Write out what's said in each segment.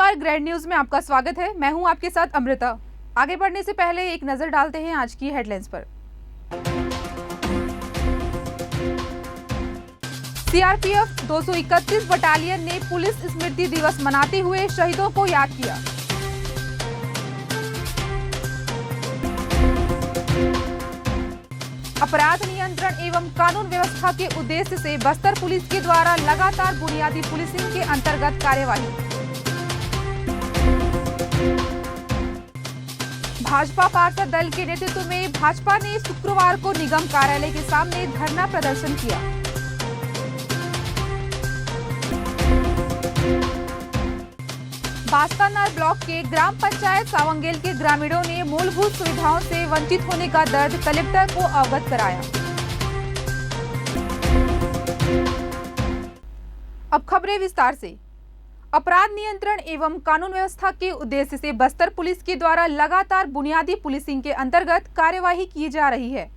नमस्कार, grand news में आपका स्वागत है। मैं हूं आपके साथ अमृता। आगे बढ़ने से पहले एक नजर डालते हैं आज की हेडलाइंस पर। सीआरपीएफ 231 बटालियन ने पुलिस स्मृति दिवस मनाते हुए शहीदों को याद किया। अपराध नियंत्रण एवं कानून व्यवस्था के उद्देश्य से बस्तर पुलिस के द्वारा लगातार बुनियादी पुलिसिंग के अंतर्गत कार्यवाही। भाजपा पार्षद दल के नेतृत्व में भाजपा ने शुक्रवार को निगम कार्यालय के सामने धरना प्रदर्शन किया। बास्तानार ब्लॉक के ग्राम पंचायत सावंगेल के ग्रामीणों ने मूलभूत सुविधाओं से वंचित होने का दर्द कलेक्टर को अवगत कराया। अब खबरें विस्तार से। अपराध नियंत्रण एवं कानून व्यवस्था के उद्देश्य से बस्तर पुलिस के द्वारा लगातार बुनियादी पुलिसिंग के अंतर्गत कार्यवाही की जा रही है।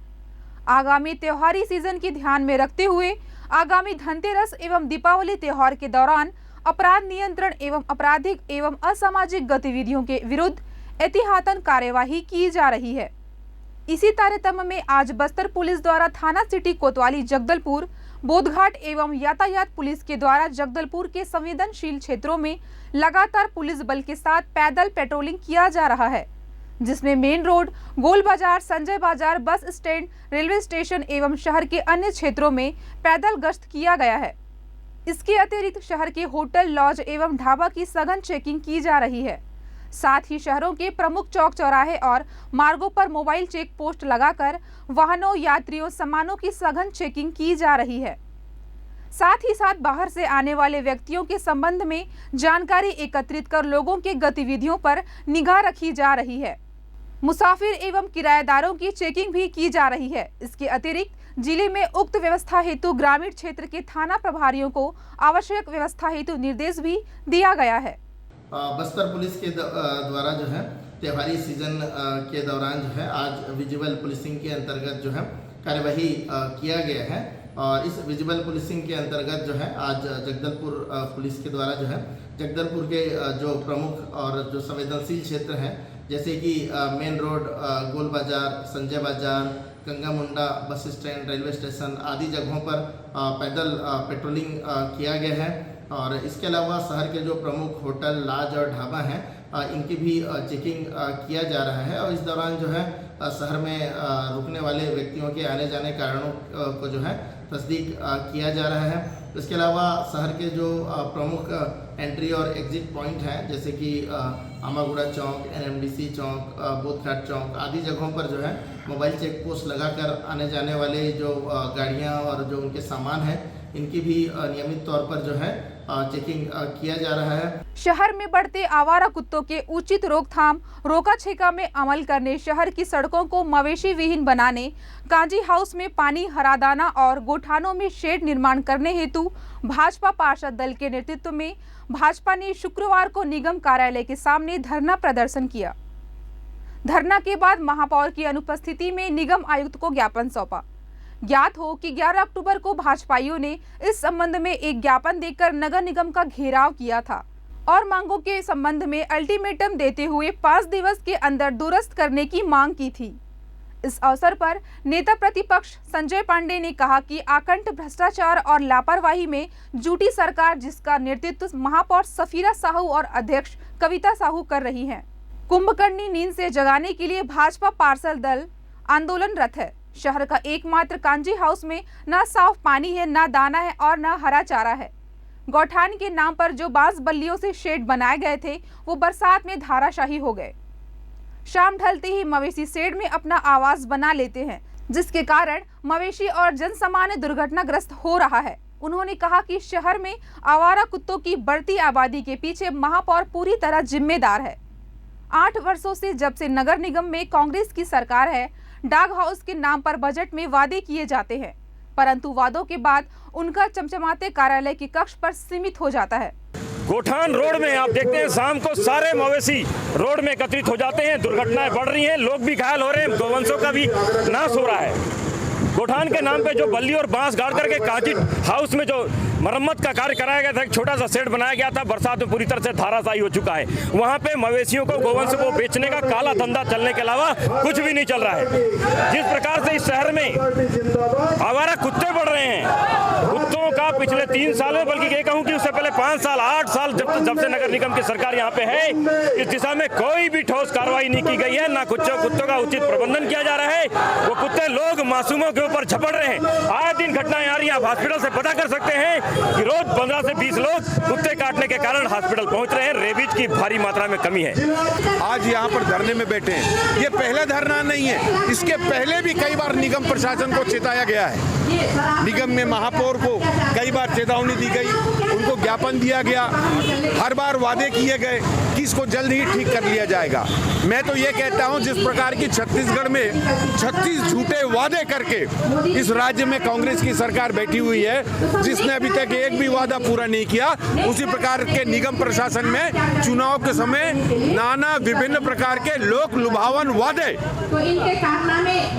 आगामी त्योहारी सीजन की ध्यान में रखते हुए आगामी धनतेरस एवं दीपावली त्योहार के दौरान अपराध नियंत्रण एवं आपराधिक एवं असामाजिक गतिविधियों के विरुद्ध एहतियातन कार्यवाही की जा रही है। इसी तारतम्य में आज बस्तर पुलिस द्वारा थाना सिटी कोतवाली, जगदलपुर, बोधघाट एवं यातायात पुलिस के द्वारा जगदलपुर के संवेदनशील क्षेत्रों में लगातार पुलिस बल के साथ पैदल पेट्रोलिंग किया जा रहा है, जिसमें मेन रोड, गोल बाजार, संजय बाजार, बस स्टैंड, रेलवे स्टेशन एवं शहर के अन्य क्षेत्रों में पैदल गश्त किया गया है। इसके अतिरिक्त शहर के होटल, लॉज एवं ढाबा की सघन चेकिंग की जा रही है। साथ ही शहरों के प्रमुख चौक चौराहे और मार्गों पर मोबाइल चेक पोस्ट लगाकर वाहनों, यात्रियों, सामानों की सघन चेकिंग की जा रही है। साथ ही साथ बाहर से आने वाले व्यक्तियों के संबंध में जानकारी एकत्रित कर लोगों के गतिविधियों पर निगाह रखी जा रही है। मुसाफिर एवं किराएदारों की चेकिंग भी की जा रही है। इसके अतिरिक्त जिले में उक्त व्यवस्था हेतु ग्रामीण क्षेत्र के थाना प्रभारियों को आवश्यक व्यवस्था हेतु निर्देश भी दिया गया है। बस्तर पुलिस के द्वारा जो है त्योहारी सीजन के दौरान जो है आज विजुअल पुलिसिंग के अंतर्गत जो है कार्यवाही किया गया है। और इस विजुअल पुलिसिंग के अंतर्गत जो है आज जगदलपुर पुलिस के द्वारा जो है जगदलपुर के जो प्रमुख और जो संवेदनशील क्षेत्र हैं, जैसे कि मेन रोड, गोल बाजार, संजय बाजार, गंगा मुंडा, बस स्टैंड, रेलवे स्टेशन आदि जगहों पर पैदल पेट्रोलिंग किया गया है। और इसके अलावा शहर के जो प्रमुख होटल, लॉज और ढाबा हैं इनकी भी चेकिंग किया जा रहा है। और इस दौरान जो है शहर में रुकने वाले व्यक्तियों के आने जाने कारणों को जो है तस्दीक किया जा रहा है। इसके अलावा शहर के जो प्रमुख एंट्री और एग्जिट पॉइंट हैं, जैसे कि आमागुड़ा चौक, एनएमडीसी चौक, बोधघाट चौक आदि जगहों पर जो है मोबाइल चेक पोस्ट लगाकर आने जाने वाले जो गाड़ियां और जो उनके सामान हैं इनकी भी नियमित तौर पर जो है चेकिंग किया जा रहा है। शहर में बढ़ते आवारा कुत्तों के उचित रोकथाम, रोका छेका में अमल करने, शहर की सड़कों को मवेशी विहीन बनाने, कांजी हाउस में पानी, हरादाना और गोठानों में शेड निर्माण करने हेतु भाजपा पार्षद दल के नेतृत्व में भाजपा ने शुक्रवार को निगम कार्यालय के सामने धरना प्रदर्शन किया। धरना के बाद महापौर की अनुपस्थिति में निगम आयुक्त को ज्ञापन सौंपा। ज्ञात हो कि 11 अक्टूबर को भाजपाइयों ने इस संबंध में एक ज्ञापन देकर नगर निगम का घेराव किया था और मांगों के संबंध में अल्टीमेटम देते हुए 5 दिवस के अंदर दुरुस्त करने की मांग की थी। इस अवसर पर नेता प्रतिपक्ष संजय पांडे ने कहा कि आकंठ भ्रष्टाचार और लापरवाही में जुटी सरकार, जिसका नेतृत्व महापौर सफीरा साहू और अध्यक्ष कविता साहू कर रही हैं, कुंभकर्णी नींद से जगाने के लिए भाजपा पार्षद दल आंदोलनरत है। शहर का एकमात्र कांजी हाउस में न साफ पानी है, न दाना है और न हरा चारा है। गौठान के नाम पर जो बांस बल्लियों से शेड बनाए गए थे वो बरसात में धाराशाही हो गए। शाम ढलते ही मवेशी शेड में अपना आवास बना लेते हैं, जिसके कारण मवेशी और जनसामान्य दुर्घटनाग्रस्त हो रहा है। उन्होंने कहा कि शहर में आवारा कुत्तों की बढ़ती आबादी के पीछे महापौर पूरी तरह जिम्मेदार है। 8 वर्षों से जब से नगर निगम में कांग्रेस की सरकार है, डाक हाउस के नाम पर बजट में वादे किए जाते हैं, परंतु वादों के बाद उनका चमचमाते कार्यालय के कक्ष पर सीमित हो जाता है। गोठान रोड में आप देखते हैं शाम को सारे मवेशी रोड में एकत्रित हो जाते हैं, दुर्घटनाएं बढ़ रही हैं, लोग भी घायल हो रहे हैं, गौवंशों का भी नाश हो रहा है। गोठान के नाम पे जो बल्ली और बांस गाड़ करके कांची हाउस में जो मरम्मत का कार्य कराया गया था, एक छोटा सा शेड बनाया गया था, बरसात में पूरी तरह से धाराशायी हो चुका है। वहाँ पे मवेशियों को, गोवंश को बेचने का काला धंधा चलने के अलावा कुछ भी नहीं चल रहा है। जिस प्रकार से इस शहर में आवारा कुत्ते बढ़ रहे हैं, कुत्तों का पिछले 3 साल में, बल्कि ये कहूँ कि उससे पहले 5 साल 8 साल जब से नगर निगम की सरकार यहाँ पे है, इस दिशा में कोई भी ठोस कार्रवाई नहीं की गई है, ना कुत्तों का उचित प्रबंधन किया जा रहा है। वो कुत्ते लोग मासूमों के ऊपर झपट रहे हैं। आए दिन घटनाएं आ रही हैं। आप हॉस्पिटल से पता कर सकते हैं कि रोज 15 से 20 लोग कुत्ते काटने के कारण हॉस्पिटल पहुंच रहे हैं। रेबीज की भारी मात्रा में कमी है। आज यहाँ पर धरने में बैठे हैं, ये पहला धरना नहीं है, इसके पहले भी कई बार निगम प्रशासन को चेताया गया है। निगम में महापौर को कई बार चेतावनी दी गई, उनको ज्ञापन दिया गया, हर बार वादे किए गए कि इसको जल्द ही ठीक कर लिया जाएगा। मैं तो ये कहता हूँ, जिस प्रकार की छत्तीसगढ़ में 36 झूठे वादे करके इस राज्य में कांग्रेस की सरकार बैठी हुई है, जिसने अभी तक एक भी वादा पूरा नहीं किया, उसी प्रकार के निगम प्रशासन में चुनाव के समय नाना विभिन्न प्रकार के लोक लुभावन वादे।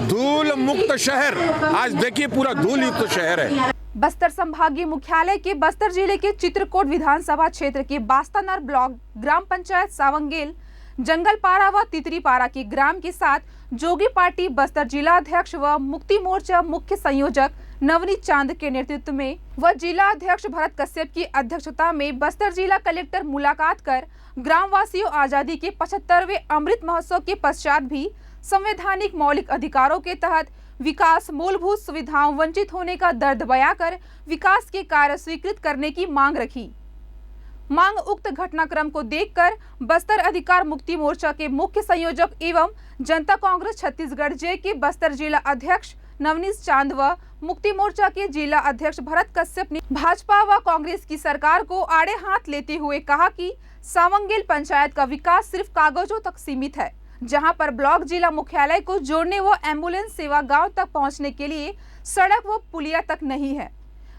धूल मुक्त शहर, आज देखिए पूरा धूल युक्त शहर है। बस्तर संभागीय मुख्यालय के बस्तर जिले के चित्रकोट विधानसभा क्षेत्र के बास्तानार ब्लॉक ग्राम पंचायत सावंगेल, जंगलपारा व तितरीपारा के ग्राम के साथ जोगी पार्टी बस्तर जिला अध्यक्ष व मुक्ति मोर्चा मुख्य संयोजक नवनीत चांद के नेतृत्व में व जिला अध्यक्ष भरत कश्यप की अध्यक्षता में बस्तर जिला कलेक्टर मुलाकात कर ग्रामवासियों आजादी के 75वें अमृत महोत्सव के पश्चात भी संवैधानिक मौलिक अधिकारों के तहत विकास, मूलभूत सुविधाओं वंचित होने का दर्द बयां कर विकास के कार्य स्वीकृत करने की मांग रखी। मांग उक्त घटनाक्रम को देखकर बस्तर अधिकार मुक्ति मोर्चा के मुख्य संयोजक एवं जनता कांग्रेस छत्तीसगढ़ जे के बस्तर जिला अध्यक्ष नवनीत चांद व मुक्ति मोर्चा के जिला अध्यक्ष भरत कश्यप ने भाजपा व कांग्रेस की सरकार को आड़े हाथ लेते हुए कहा कि सावंगेल पंचायत का विकास सिर्फ कागजों तक सीमित है, जहां पर ब्लॉक जिला मुख्यालय को जोड़ने व एम्बुलेंस सेवा गांव तक पहुंचने के लिए सड़क व पुलिया तक नहीं है।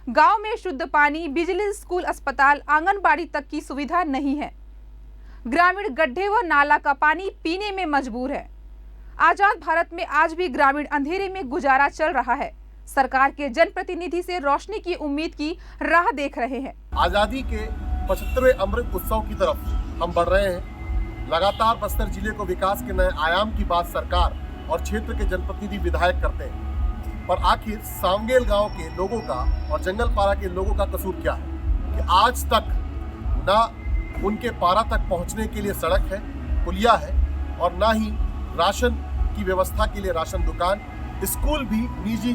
गांव में शुद्ध पानी, बिजली, स्कूल, अस्पताल, आंगनबाड़ी तक की सुविधा नहीं है। ग्रामीण गड्ढे व नाला का पानी पीने में मजबूर है। आजाद भारत में आज भी ग्रामीण अंधेरे में गुजारा चल रहा है। सरकार के जनप्रतिनिधि से रोशनी की उम्मीद की राह देख रहे हैं। आजादी के 75वें अमृत उत्सव की तरफ हम बढ़ रहे हैं। लगातार बस्तर जिले को विकास के नए आयाम की बात सरकार और क्षेत्र के जनप्रतिनिधि विधायक करते हैं, पर आखिर सावंगेल गांव के लोगों का और जंगलपारा के लोगों का कसूर क्या है कि आज तक ना उनके पारा तक पहुंचने के लिए सड़क है, पुलिया है, और ना ही राशन की व्यवस्था के लिए राशन दुकान, स्कूल भी निजी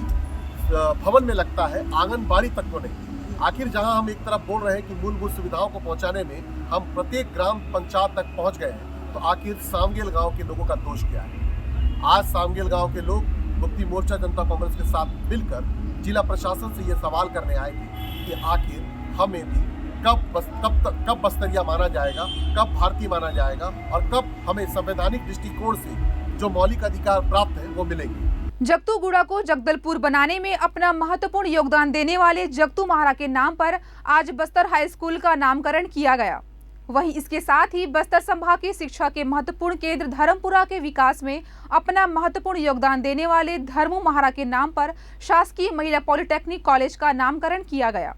भवन में लगता है, आंगनबाड़ी तक को नहीं। आखिर जहां हम एक तरफ बोल रहे हैं कि मूलभूत सुविधाओं को पहुंचाने में हम प्रत्येक ग्राम पंचायत तक पहुंच गए हैं, तो आखिर सावंगेल गांव के लोगों का दोष क्या है? आज सावंगेल गांव के लोग मुक्ति मोर्चा जनता कांग्रेस के साथ मिलकर जिला प्रशासन से ये सवाल करने आए थे कि आखिर हमें भी कब बस्तरिया माना जाएगा, कब भारतीय माना जाएगा, और कब हमें संवैधानिक दृष्टिकोण से जो मौलिक अधिकार प्राप्त है वो मिलेंगे। जगतूगुड़ा को जगदलपुर बनाने में अपना महत्वपूर्ण योगदान देने वाले जगतू महारा के नाम पर आज बस्तर हाई स्कूल का नामकरण किया गया। वहीं इसके साथ ही बस्तर संभाग की शिक्षा के महत्वपूर्ण केंद्र धर्मपुरा के विकास में अपना महत्वपूर्ण योगदान देने वाले धर्मू महारा के नाम पर शासकीय महिला पॉलिटेक्निक कॉलेज का नामकरण किया गया।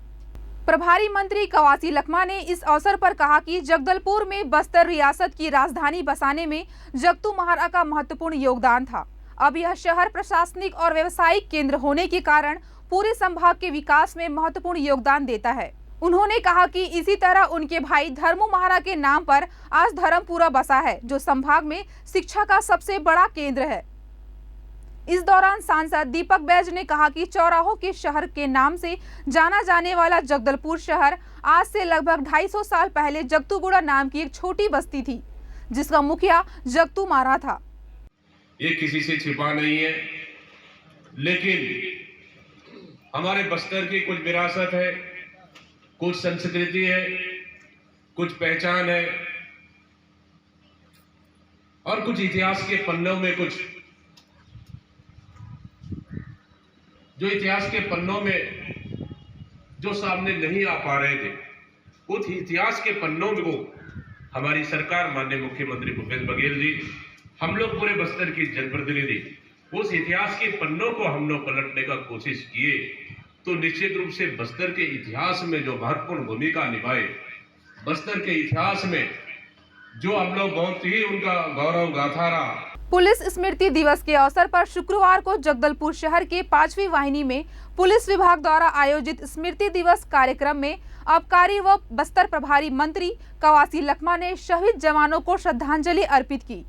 प्रभारी मंत्री कवासी लखमा ने इस अवसर पर कहा कि जगदलपुर में बस्तर रियासत की राजधानी बसाने में जगतू महारा का महत्वपूर्ण योगदान था। अब यह शहर प्रशासनिक और व्यावसायिक केंद्र होने के कारण पूरे संभाग के विकास में महत्वपूर्ण योगदान देता है। उन्होंने कहा कि इसी तरह उनके भाई धर्मू महारा के नाम पर आज धर्मपुरा बसा है, जो संभाग में शिक्षा का सबसे बड़ा केंद्र है। इस दौरान सांसद दीपक बैज ने कहा कि चौराहों के शहर के नाम से जाना जाने वाला जगदलपुर शहर आज से लगभग 250 साल पहले जगतूगुड़ा नाम की एक छोटी बस्ती थी, जिसका मुखिया जगतू महारा था। ये किसी से छिपा नहीं है, लेकिन हमारे बस्तर की कुछ विरासत है, कुछ संस्कृति है, कुछ पहचान है, और कुछ इतिहास के पन्नों में जो इतिहास के पन्नों में जो सामने नहीं आ पा रहे थे, उस इतिहास के पन्नों को हमारी सरकार माननीय मुख्यमंत्री भूपेश बघेल जी, हम लोग पूरे बस्तर की जनप्रतिनिधि उस इतिहास के पन्नों को हम लोग पलटने का कोशिश किए तो निश्चित रूप से बस्तर के इतिहास में जो महत्वपूर्ण भूमिका निभाए, बस्तर के इतिहास में जो हम लोग बहुत ही उनका गौरव गाथा रहा। पुलिस स्मृति दिवस के अवसर पर शुक्रवार को जगदलपुर शहर के 5वीं वाहिनी में पुलिस विभाग द्वारा आयोजित स्मृति दिवस कार्यक्रम में आबकारी व बस्तर प्रभारी मंत्री कवासी लखमा ने शहीद जवानों को श्रद्धांजलि अर्पित की।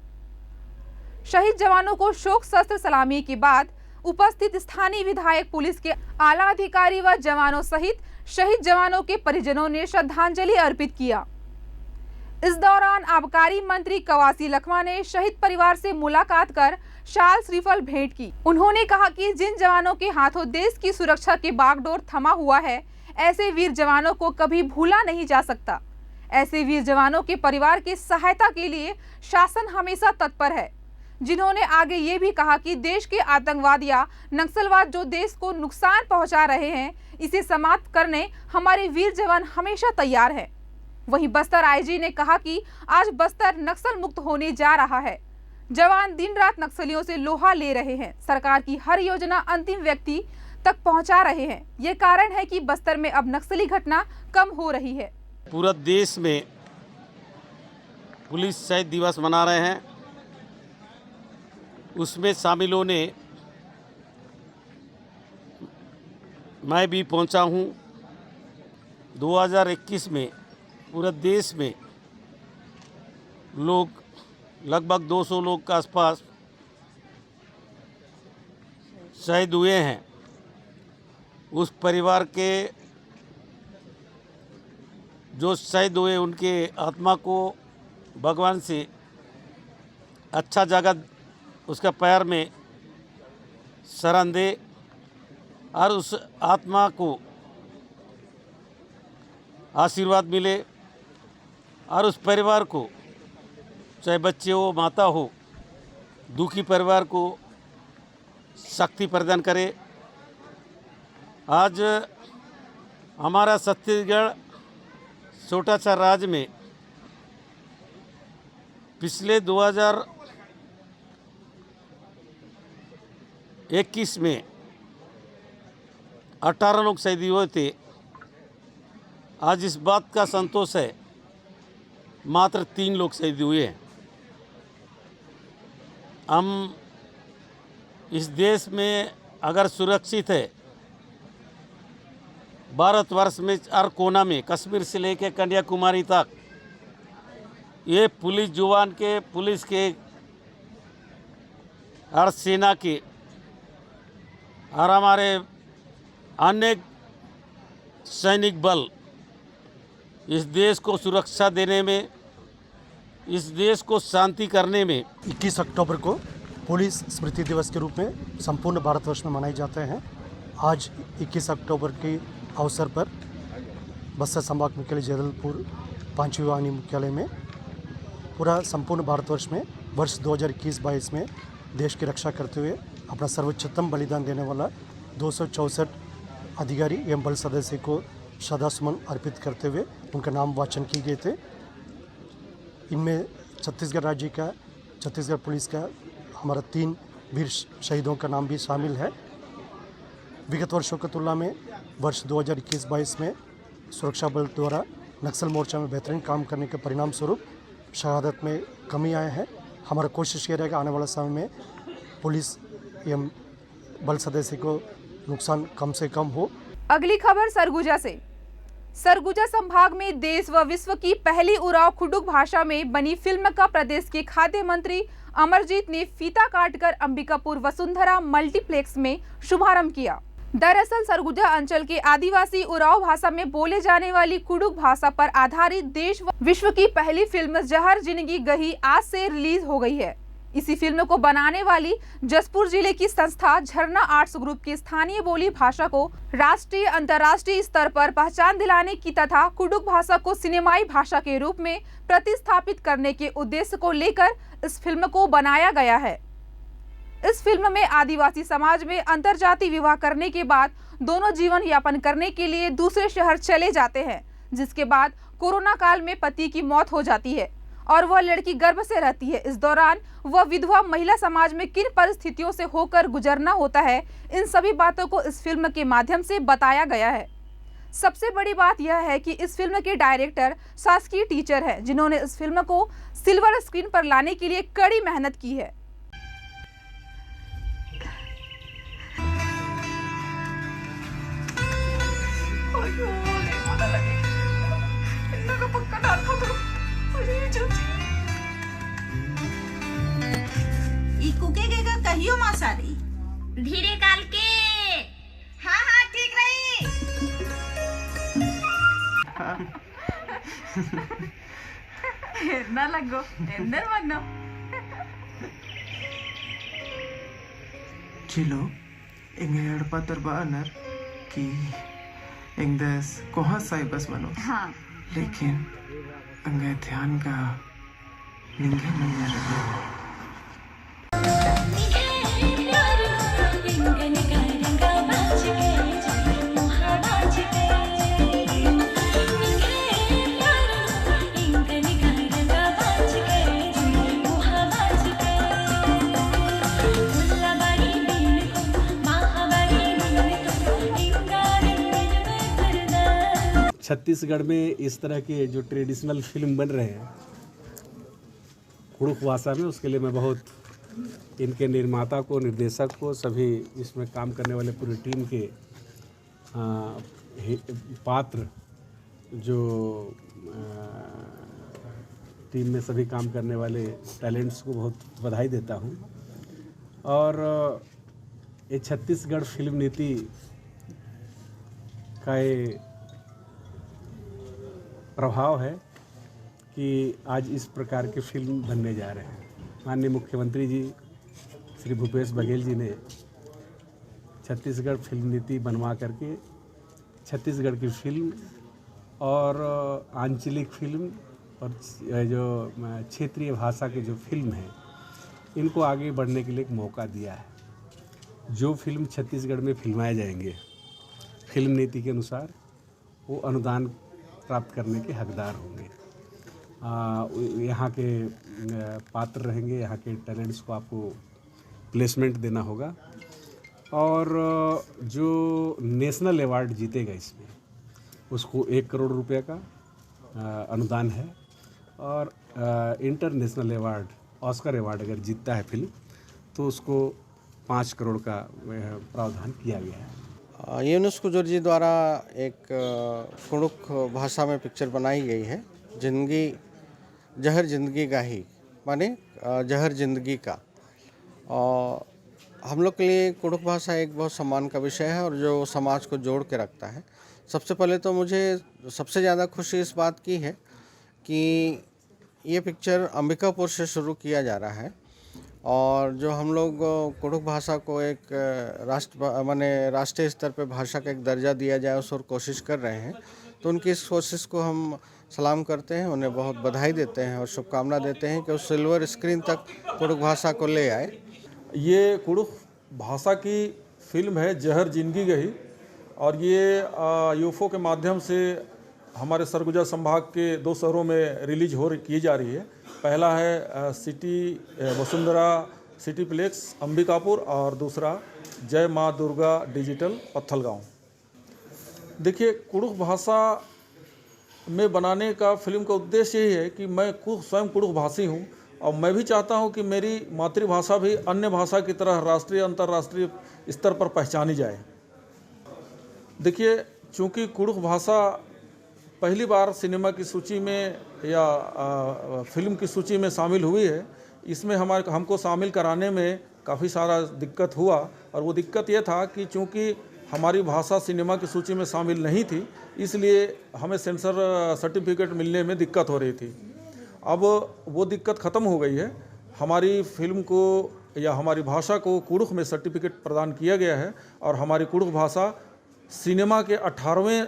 शहीद जवानों को शोक शस्त्र सलामी के बाद उपस्थित स्थानीय विधायक, पुलिस के आला अधिकारी व जवानों सहित शहीद जवानों के परिजनों ने श्रद्धांजलि अर्पित किया। इस दौरान आबकारी मंत्री कवासी लखमा ने शहीद परिवार से मुलाकात कर शाल श्रीफल भेंट की। उन्होंने कहा कि जिन जवानों के हाथों देश की सुरक्षा के बागडोर थमा हुआ है, ऐसे वीर जवानों को कभी भूला नहीं जा सकता। ऐसे वीर जवानों के परिवार की सहायता के लिए शासन हमेशा तत्पर है। जिन्होंने आगे ये भी कहा कि देश के आतंकवाद या नक्सलवाद जो देश को नुकसान पहुंचा रहे हैं, इसे समाप्त करने हमारे वीर जवान हमेशा तैयार हैं। वहीं बस्तर आईजी ने कहा कि आज बस्तर नक्सल मुक्त होने जा रहा है। जवान दिन रात नक्सलियों से लोहा ले रहे हैं। सरकार की हर योजना अंतिम व्यक्ति तक पहुंचा रहे हैं। ये कारण है कि बस्तर में अब नक्सली घटना कम हो रही है। पूरा देश में पुलिस शहीद दिवस मना रहे हैं। उसमें शामिल होने मैं भी पहुंचा हूं। 2021 में पूरे देश में लोग लगभग 200 लोग के आसपास शहीद हुए हैं। उस परिवार के जो शहीद हुए उनके आत्मा को भगवान से अच्छा जगह उसका पैर में शरण दे और उस आत्मा को आशीर्वाद मिले और उस परिवार को, चाहे बच्चे हो माता हो, दुखी परिवार को शक्ति प्रदान करे। आज हमारा छत्तीसगढ़ छोटा सा राज्य में पिछले 2021 में 18 लोग शहीद हुए थे। आज इस बात का संतोष है मात्र 3 लोग शहीद हुए हैं। हम इस देश में अगर सुरक्षित है, भारतवर्ष में हर कोना में, कश्मीर से लेकर कन्याकुमारी तक, ये पुलिस जवान के, पुलिस के, हर सेना के और हमारे अनेक सैनिक बल इस देश को सुरक्षा देने में, इस देश को शांति करने में 21 अक्टूबर को पुलिस स्मृति दिवस के रूप में संपूर्ण भारतवर्ष में मनाए जाते हैं। आज 21 अक्टूबर के अवसर पर बस्तर संभाग मुख्यालय जगदलपुर 5वीं वाहिनी मुख्यालय में पूरा संपूर्ण भारतवर्ष में वर्ष 2021-22 में देश की रक्षा करते हुए अपना सर्वोच्चतम बलिदान देने वाला 264 अधिकारी एवं बल सदस्य को श्रद्धासुमन अर्पित करते हुए उनका नाम वाचन किए गए थे। इनमें छत्तीसगढ़ राज्य का, छत्तीसगढ़ पुलिस का हमारा 3 वीर शहीदों का नाम भी शामिल है। विगत वर्षों की तुलना में वर्ष 2021-22 में सुरक्षा बल द्वारा नक्सल मोर्चा में बेहतरीन काम करने के परिणाम स्वरूप शहादत में कमी आए हैं। हमारा कोशिश ये रहेगा आने वाला समय में पुलिस एवं बल सदस्य को नुकसान कम से कम हो। अगली खबर सरगुजा से। सरगुजा संभाग में देश व विश्व की पहली उराव कुडुख भाषा में बनी फिल्म का प्रदेश के खाद्य मंत्री अमरजीत ने फीता काटकर अंबिकापुर वसुंधरा मल्टीप्लेक्स में शुभारंभ किया। दरअसल सरगुजा अंचल के आदिवासी उराव भाषा में बोले जाने वाली कुडुख भाषा पर आधारित देश व विश्व की पहली फिल्म जहर जिंदगी गही आज से रिलीज हो गई है। इसी फिल्म को बनाने वाली जसपुर जिले की संस्था झरना आर्ट्स ग्रुप की स्थानीय बोली भाषा को राष्ट्रीय अंतर्राष्ट्रीय स्तर पर पहचान दिलाने की तथा कुडुख भाषा को सिनेमाई भाषा के रूप में प्रतिस्थापित करने के उद्देश्य को लेकर इस फिल्म को बनाया गया है। इस फिल्म में आदिवासी समाज में अंतरजातीय विवाह करने के बाद दोनों जीवन यापन करने के लिए दूसरे शहर चले जाते हैं, जिसके बाद कोरोना काल में पति की मौत हो जाती है और वह लड़की गर्भ से रहती है। इस दौरान वह विधवा महिला समाज में किन परिस्थितियों से होकर गुजरना होता है, इन सभी बातों को इस फिल्म के माध्यम से बताया गया है। सबसे बड़ी बात यह है कि इस फिल्म के डायरेक्टर शासकीय टीचर हैं, जिन्होंने इस फिल्म को सिल्वर स्क्रीन पर लाने के लिए कड़ी मेहनत की है। कुकेगा कहियो मासारी धीरे काल के। हाँ हाँ ठीक रही। ना लगो एंदर मग्नो Chilo, en el patarbanar कि इंग्लिश कोहा साइबस मनो हाँ लेकिन अंगे ध्यान का निंगे नहीं रहा छत्तीसगढ़ में इस तरह के जो ट्रेडिशनल फिल्म बन रहे हैं कुड़ुख भाषा में, उसके लिए मैं बहुत इनके निर्माता को, निर्देशक को, सभी इसमें काम करने वाले पूरी टीम के पात्र जो टीम में सभी काम करने वाले टैलेंट्स को बहुत बधाई देता हूँ। और ये छत्तीसगढ़ फिल्म नीति का ये प्रभाव है कि आज इस प्रकार के फिल्म बनने जा रहे हैं। माननीय मुख्यमंत्री जी श्री भूपेश बघेल जी ने छत्तीसगढ़ फिल्म नीति बनवा करके छत्तीसगढ़ की फिल्म और आंचलिक फिल्म और जो क्षेत्रीय भाषा की जो फिल्म है, इनको आगे बढ़ने के लिए एक मौका दिया है। जो फिल्म छत्तीसगढ़ में फिल्माए जाएंगे फिल्म नीति के अनुसार, वो अनुदान प्राप्त करने के हकदार होंगे। यहाँ के पात्र रहेंगे, यहाँ के टैलेंट्स को आपको प्लेसमेंट देना होगा। और जो नेशनल अवार्ड जीतेगा इसमें, उसको 1 करोड़ रुपए का अनुदान है। और इंटरनेशनल अवार्ड, ऑस्कर अवार्ड अगर जीतता है फिल्म, तो उसको 5 करोड़ का प्रावधान किया गया है। यूनुस कुजूर जी द्वारा एक कुड़ुख भाषा में पिक्चर बनाई गई है, जिंदगी जहर जिंदगी का ही, माने जहर जिंदगी का। और हम लोग के लिए कुड़ुख भाषा एक बहुत सम्मान का विषय है और जो समाज को जोड़ के रखता है। सबसे पहले तो मुझे सबसे ज़्यादा खुशी इस बात की है कि ये पिक्चर अंबिकापुर से शुरू किया जा रहा है और जो हम लोग कुड़ुख भाषा को एक राष्ट्रीय स्तर पे भाषा का एक दर्जा दिया जाए, उस और कोशिश कर रहे हैं। तो उनकी इस कोशिश को हम सलाम करते हैं, उन्हें बहुत बधाई देते हैं और शुभकामना देते हैं कि वो सिल्वर स्क्रीन तक कुड़ुख भाषा को ले आए। ये कुड़ुख भाषा की फिल्म है जहर जिंदगी गही, और ये यूफो के माध्यम से हमारे सरगुजा संभाग के 2 शहरों में रिलीज की जा रही है। पहला है सिटी वसुंधरा सिटीप्लेक्स अंबिकापुर और दूसरा जय माँ दुर्गा डिजिटल पत्थलगांव। देखिए, कुड़ुख भाषा में बनाने का फिल्म का उद्देश्य यही है कि मैं खुद स्वयं कुड़ुख भाषी हूँ और मैं भी चाहता हूँ कि मेरी मातृभाषा भी अन्य भाषा की तरह राष्ट्रीय अंतर्राष्ट्रीय स्तर पर पहचानी जाए। देखिए, चूँकि कुड़ुख भाषा पहली बार सिनेमा की सूची में या फिल्म की सूची में शामिल हुई है, इसमें हमको शामिल कराने में काफ़ी सारा दिक्कत हुआ। और वो दिक्कत ये था कि चूँकि हमारी भाषा सिनेमा की सूची में शामिल नहीं थी, इसलिए हमें सेंसर सर्टिफिकेट मिलने में दिक्कत हो रही थी। अब वो दिक्कत ख़त्म हो गई है। हमारी फिल्म को या हमारी भाषा को कुड़ुख में सर्टिफिकेट प्रदान किया गया है और हमारी कुड़ुख भाषा सिनेमा के 18वें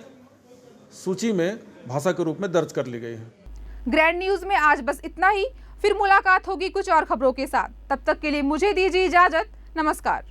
सूची में भाषा के रूप में दर्ज कर ली गई है। ग्रैंड न्यूज में आज बस इतना ही। फिर मुलाकात होगी कुछ और खबरों के साथ। तब तक के लिए मुझे दीजिए इजाजत। नमस्कार।